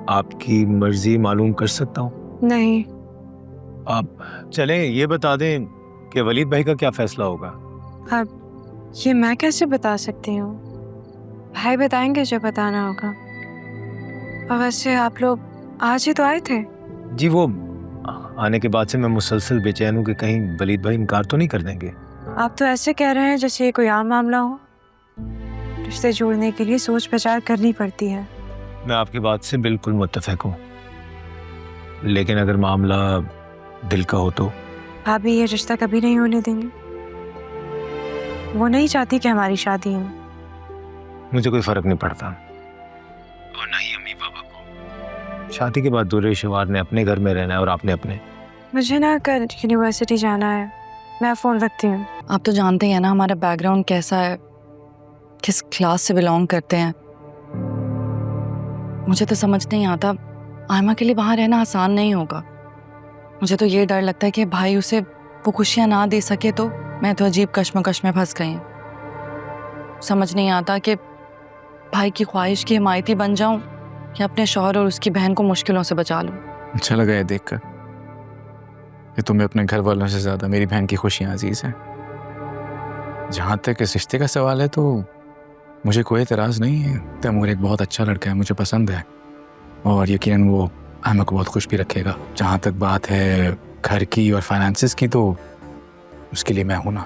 आपकी मर्जी मालूम कर सकता हूँ? नहीं। आप चलें ये बता दें कि वलीद भाई का क्या फैसला होगा? अब ये मैं कैसे बता सकती हूँ? भाई बताएंगे जो बताना होगा। और वैसे आप लोग आज ही तो आए थे। जी वो आने के बाद से मैं मुसलसल बेचैन हूँ कि कहीं वलीद भाई इनकार तो नहीं कर देंगे। आप तो ऐसे कह रहे हैं जैसे ये कोई आम मामला हो। रिश्ते जोड़ने के लिए सोच विचार करनी पड़ती है। मैं आपकी बात से बिल्कुल मुत्तफिक हूँ, लेकिन अगर मामला दिल का हो तो? भाभी ये रिश्ता कभी नहीं होने देंगे। वो नहीं चाहती कि हमारी शादी हो। मुझे कोई फर्क नहीं पड़ता, और ना ही अम्मी पापा को। शादी के बाद दूर शिवार ने अपने घर में रहना है और आपने अपने। मुझे ना कल यूनिवर्सिटी जाना है, मैं फ़ोन रखती हूँ। आप तो जानते हैं ना हमारा बैकग्राउंड कैसा है, किस क्लास से बिलोंग करते हैं। मुझे तो समझ नहीं आता आयमा के लिए वहाँ रहना आसान नहीं होगा। मुझे तो ये डर लगता है कि भाई उसे वो खुशियाँ ना दे सके तो मैं तो अजीब कश्मकश में फंस गई हूँ। समझ नहीं आता कि भाई की ख्वाहिश की हिमायती बन जाऊं या अपने शौहर और उसकी बहन को मुश्किलों से बचा लूं। अच्छा लगा ये देखकर कि तुम्हें अपने घर वालों से ज़्यादा मेरी बहन की खुशियाँ अजीज़ हैं। जहाँ तक इस रिश्ते का सवाल है तो मुझे कोई एतराज़ नहीं है। तैमूर एक बहुत अच्छा लड़का है, मुझे पसंद है, और यकीनन वो आयमा को बहुत खुश भी रखेगा। जहाँ तक बात है घर की और फाइनेंसेस की तो उसके लिए मैं हूं ना।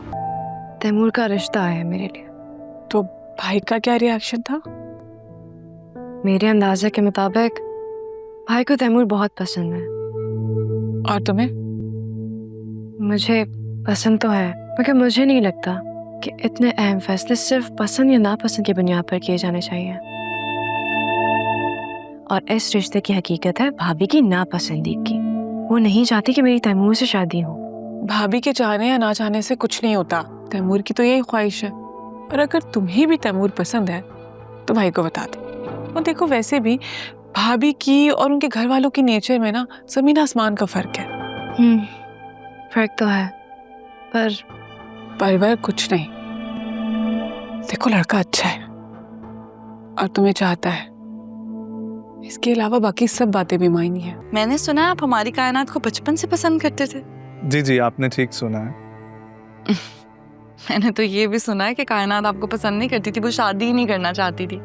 तैमूर का रिश्ता है मेरे लिए। तो भाई का क्या रिएक्शन था? मेरे अंदाजे के मुताबिक भाई को तैमूर बहुत पसंद है। और तुम्हें? मुझे पसंद तो है, मगर मुझे नहीं लगता कि इतने अहम फैसले सिर्फ पसंद या नापसंद की बुनियाद पर किए जाने चाहिए। और इस रिश्ते की हकीकत है भाभी की नापसंदी की। वो नहीं चाहती कि मेरी तैमूर से शादी हो। भाभी के चाहने या ना चाहने से कुछ नहीं होता। तैमूर की तो यही ख्वाहिश है, और अगर तुम्हें भी तैमूर पसंद है तो भाई को बता दो। और देखो वैसे भी भाभी की और उनके घर वालों की नेचर में ना जमीन आसमान का फर्क है। फर्क तो है, पर कुछ नहीं। देखो लड़का अच्छा है और तुम्हें चाहता है, इसके अलावा बाकी सब बातें भी मायने हैं। मैंने सुना है आप हमारी कायनात को बचपन से पसंद करते थे। जी जी, आपने ठीक सुना है। मैंने तो ये भी सुना है कि कायनात आपको पसंद नहीं करती थी, वो शादी ही नहीं करना चाहती थी।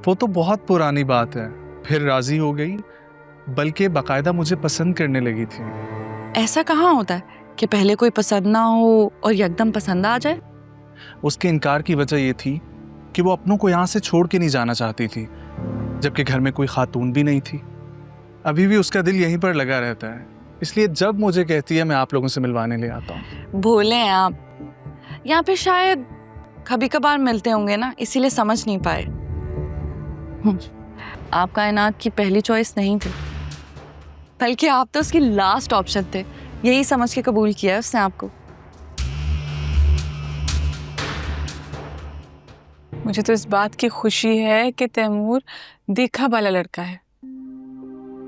वो तो बहुत पुरानी बात है, फिर राजी हो गई, बल्कि बाकायदा मुझे पसंद करने लगी थी। ऐसा कहाँ होता है कि पहले कोई पसंद ना हो और यकदम पसंद आ जाए? उसके इनकार की वजह ये थी कि वो अपनों को यहाँ से छोड़ के नहीं जाना चाहती थी, जबकि घर में कोई खातून भी नहीं थी। अभी भी उसका दिल यहीं पर लगा रहता है, इसलिए जब मुझे कहती है मैं आप लोगों से मिलवाने ले आता हूँ। भोले हैं आप, या फिर शायद कभी कभार मिलते होंगे ना, इसीलिए समझ नहीं पाए। आप कायनात की पहली चॉइस नहीं थे, बल्कि आप तो उसकी लास्ट ऑप्शन थे। यही समझ के कबूल किया है उसने आपको। मुझे तो इस बात की खुशी है कि तैमूर देखा वाला लड़का है,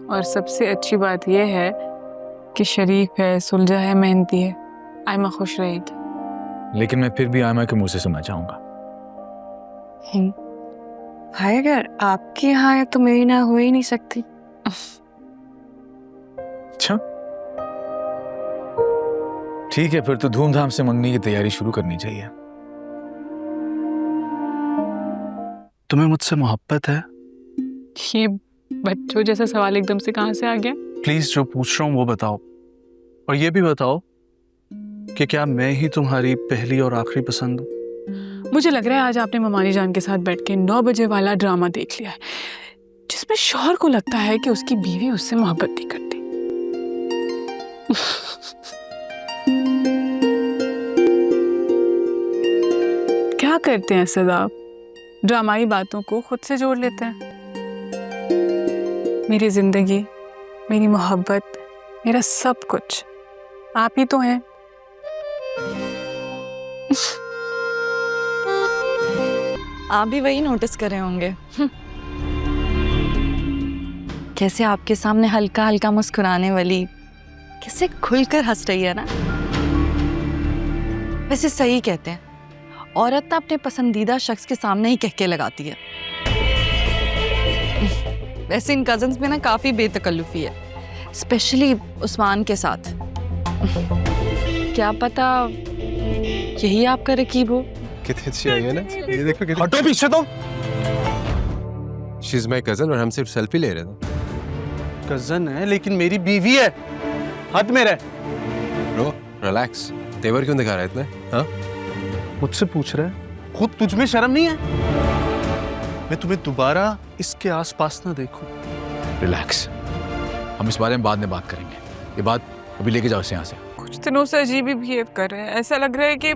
और सबसे अच्छी बात यह है कि शरीफ है, सुलझा है, मेहनती है। आयमा खुश रहेगी। लेकिन मैं फिर भी आयमा के मुंह से सुनना चाहूंगा। भाई अगर आपकी यहाँ है तो मेरी ना हो ही नहीं सकती। अच्छा ठीक है, फिर तो धूमधाम से मंगनी की तैयारी शुरू करनी चाहिए। तुम्हें मुझसे मोहब्बत है? ये बच्चों जैसा सवाल एकदम से कहाँ से आ गया? प्लीज जो पूछ रहा हूँ वो बताओ, और ये भी बताओ कि क्या मैं ही तुम्हारी पहली और आखिरी पसंद हूँ? मुझे लग रहा है आज आपने ममानी जान के साथ बैठ के 9 बजे वाला ड्रामा देख लिया है, जिसमें शौहर को लगता है कि उसकी बीवी उससे मोहब्बत नहीं करती। क्या करते हैं सदाब, ड्रामाई बातों को खुद से जोड़ लेते हैं। मेरी जिंदगी, मेरी मोहब्बत, मेरा सब कुछ आप ही तो हैं। आप भी वही नोटिस करे होंगे। कैसे आपके सामने हल्का हल्का मुस्कुराने वाली, कैसे खुलकर हंस रही है ना। वैसे सही कहते हैं, औरत ना अपने पसंदीदा शख्स के सामने ही कहके लगाती है। वैसे इन कजन्स में ना काफ़ी बेतकल्लुफ़ी है, स्पेशली उस्मान के साथ। क्या पता यही आपका रकीब हो। कितनी अच्छी आई है ना, ये देखो कितनी। हटो पीछे तुम। शी इज माय कजन और हम सिर्फ सेल्फी ले रहे थे। कजन है लेकिन मेरी बीवी है, हद में रह। ब्रो रिलैक्स, तेवर क्यों दिखा रहा है इतने? हाँ मुझसे पूछ रहा है, खुद तुझ में शर्म नहीं है? मैं तुम्हें दोबारा इसके आसपास ना देखूं। रिलैक्स, हम इस बारे में बाद में बात करेंगे। ये बात अभी लेके जाओ इसे यहाँ से। कुछ दिनों से अजीब ही बिहेव कर रहे हैं, ऐसा लग रहा है कि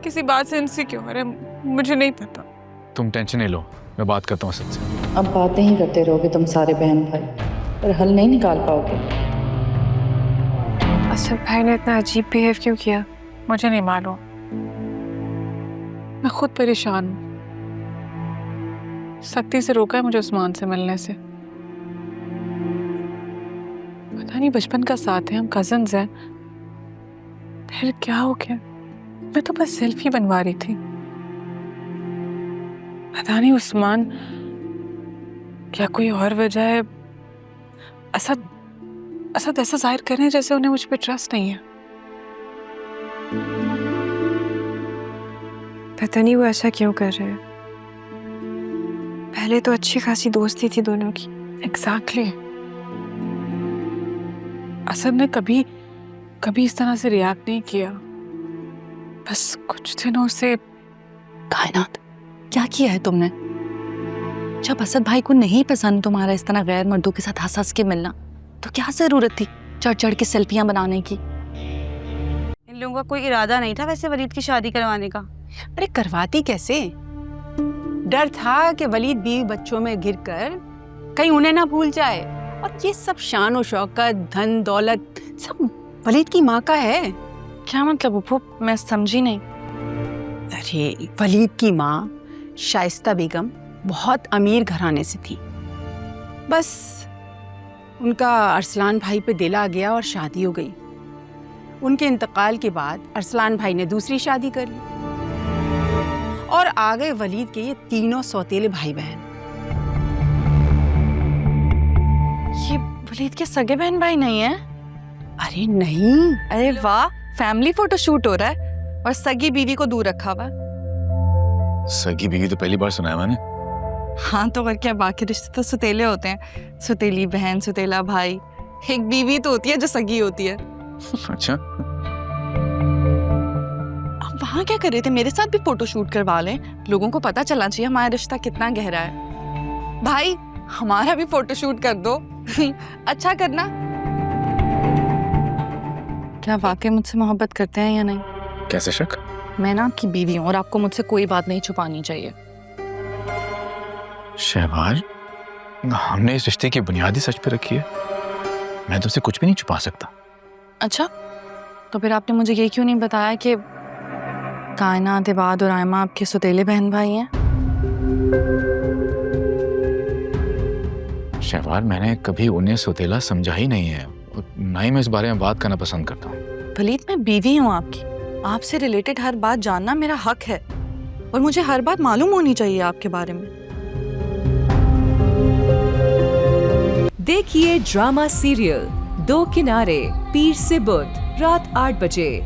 किसी बात से इनसिक्योर है, मुझे नहीं पता। तुम टेंशन नहीं लो, मैं बात करता हूँ सच से। अब बातें ही करते रहोगे तुम सारे बहन भाई, पर हल नहीं निकाल पाओगे। असद भाई ने इतना अजीब बिहेव क्यों किया? मुझे नहीं मालूम, मैं खुद परेशान हूँ। सख्ती से रोका है मुझे उस्मान से मिलने से। पता नहीं, बचपन का साथ है, हम कजन्स हैं, फिर क्या हो गया? मैं तो बस सेल्फी बनवा रही थी। पता नहीं उस्मान, क्या कोई और वजह है? असद ऐसा जाहिर कर रहे हैं जैसे उन्हें मुझ पे ट्रस्ट नहीं है। पता नहीं वो ऐसा क्यों कर रहे हैं। पहले तो अच्छी खासी दोस्ती थी दोनों की। एग्जैक्टली। असद ने कभी इस तरह से रिएक्ट नहीं किया, बस कुछ दिनों से। कायनात, क्या किया है तुमने? जब असद भाई को नहीं पसंद तुम्हारा इस तरह गैर मर्दों के साथ हंस हंस के मिलना, तो क्या जरूरत थी चढ़ चढ़ के सेल्फियां बनाने की? इन लोगों का कोई इरादा नहीं था वैसे वलीद की शादी करवाने का। अरे करवाती कैसे? डर था कि वलीद बीवी बच्चों में घिरकर कहीं उन्हें ना भूल जाए, और ये सब शान और शौकत, धन दौलत सब वलीद की माँ का है। क्या मतलब उपो, मैं समझी नहीं। अरे वलीद की माँ शाइस्ता बेगम बहुत अमीर घराने से थी, बस उनका अरसलान भाई पे दिल आ गया और शादी हो गई। उनके इंतकाल के बाद अरसलान भाई ने दूसरी शादी कर ली और आ गए वलीद के ये तीनों सौतेले भाई बहन। ये वलीद के सगे बहन भाई नहीं है? अरे नहीं, अरे वाह, फैमिली फोटो शूट हो रहा है और सगी बीवी को दूर रखा हुआ। सगी बीवी तो पहली बार सुना है मैंने। हाँ तो और क्या, बाकी रिश्ते तो सुतेले होते हैं। सुतेली बहन, सुतेला भाई, एक बीवी तो होती है जो सगी होती है। अच्छा, अब वहाँ क्या कर रहे थे? मेरे साथ भी फोटो शूट करवा लें, लोगों को पता चलना चाहिए हमारा रिश्ता कितना गहरा है। भाई हमारा भी फोटो शूट कर दो। अच्छा करना। क्या वाकई मुझसे मोहब्बत करते हैं या नहीं? कैसे शक? मैं ना आपकी बीवी हूँ और आपको मुझसे कोई बात नहीं छुपानी चाहिए। शहबाज, हमने इस रिश्ते की बुनियादी सच पे रखी है। मैं तुमसे कुछ भी नहीं छुपा सकता। अच्छा, तो फिर आपने मुझे ये क्यों नहीं बताया कि कायनात, इबाद और आयमा आपके सुतेले बहन भाई हैं? शहबाज, मैंने कभी उन्हें सुतेला समझा ही नहीं है, और ना ही मैं इस बारे में बात करना पसंद करता हूँ। वलीद, मैं बीवी हूँ आपकी, आपसे रिलेटेड हर बात जानना मेरा हक है और मुझे हर बात मालूम होनी चाहिए आपके बारे में। देखिए ड्रामा सीरियल दो किनारे, पीर से बुध, रात 8 बजे।